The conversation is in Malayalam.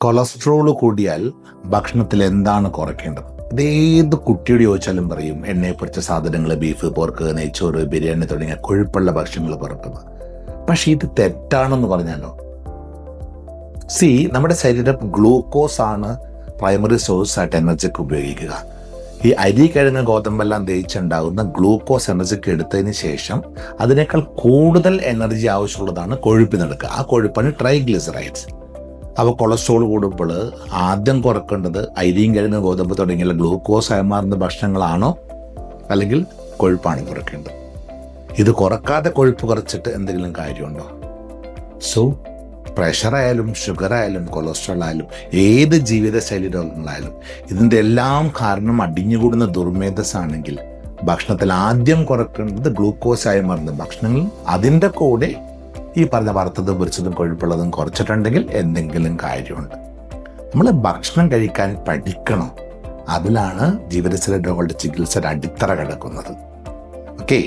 കൊളസ്ട്രോൾ കൂടിയാൽ ഭക്ഷണത്തിൽ എന്താണ് കുറയ്ക്കേണ്ടത്? ഇതേത് കുട്ടിയോട് ചോദിച്ചാലും പറയും എണ്ണയെ പൊരിച്ച സാധനങ്ങൾ, ബീഫ്, പോർക്ക്, നെയ്ച്ചോറ്, ബിരിയാണി തുടങ്ങിയ കൊഴുപ്പുള്ള ഭക്ഷണങ്ങൾ പുറത്തുക. പക്ഷെ ഇത് തെറ്റാണെന്ന് പറഞ്ഞാലോ? നമ്മുടെ ശരീരം ഗ്ലൂക്കോസ് ആണ് പ്രൈമറി സോഴ്സ് ആയിട്ട് എനർജിക്ക് ഉപയോഗിക്കുക. ഈ അരി, കിഴങ്ങ്, ഗോതമ്പെല്ലാം ദഹിച്ചുണ്ടാകുന്ന ഗ്ലൂക്കോസ് എനർജിക്ക് എടുത്തതിന് ശേഷം അതിനേക്കാൾ കൂടുതൽ എനർജി ആവശ്യമുള്ളതാണ് കൊഴുപ്പിനെടുക്കുക. ആ കൊഴുപ്പാണ് ട്രൈഗ്ലിസറൈഡ്സ്. അപ്പോൾ കൊളസ്ട്രോൾ കൂടുമ്പോൾ ആദ്യം കുറക്കേണ്ടത് അരിയും, കിഴങ്ങ്, ഗോതമ്പ് തുടങ്ങിയുള്ള ഗ്ലൂക്കോസ് ആയി മാറുന്ന ഭക്ഷണങ്ങളാണോ, അല്ലെങ്കിൽ കൊഴുപ്പാണ് കുറയ്ക്കേണ്ടത്? ഇത് കുറക്കാതെ കൊഴുപ്പ് കുറച്ചിട്ട് എന്തെങ്കിലും കാര്യമുണ്ടോ? പ്രഷറായാലും, ഷുഗറായാലും, കൊളസ്ട്രോൾ ആയാലും, ഏത് ജീവിതശൈലി രോഗങ്ങളായാലും ഇതിൻ്റെ എല്ലാം കാരണം അടിഞ്ഞുകൂടുന്ന ദുർമേധസ്സാണെങ്കിൽ ഭക്ഷണത്തിൽ ആദ്യം കുറക്കേണ്ടത് ഗ്ലൂക്കോസ് ആയി മാറുന്ന ഭക്ഷണങ്ങൾ. അതിൻ്റെ കൂടെ ഈ പറഞ്ഞ വറുത്തതും പൊരിച്ചതും കൊഴുപ്പുള്ളതും കുറച്ചിട്ടുണ്ടെങ്കിൽ എന്തെങ്കിലും കാര്യമുണ്ട്. നമ്മൾ ഭക്ഷണം കഴിക്കാൻ പഠിക്കണം. അതിലാണ് ജീവിതശൈലി രോഗങ്ങളുടെ ചികിത്സയുടെ അടിത്തറ കിടക്കുന്നത്. ഓക്കെ.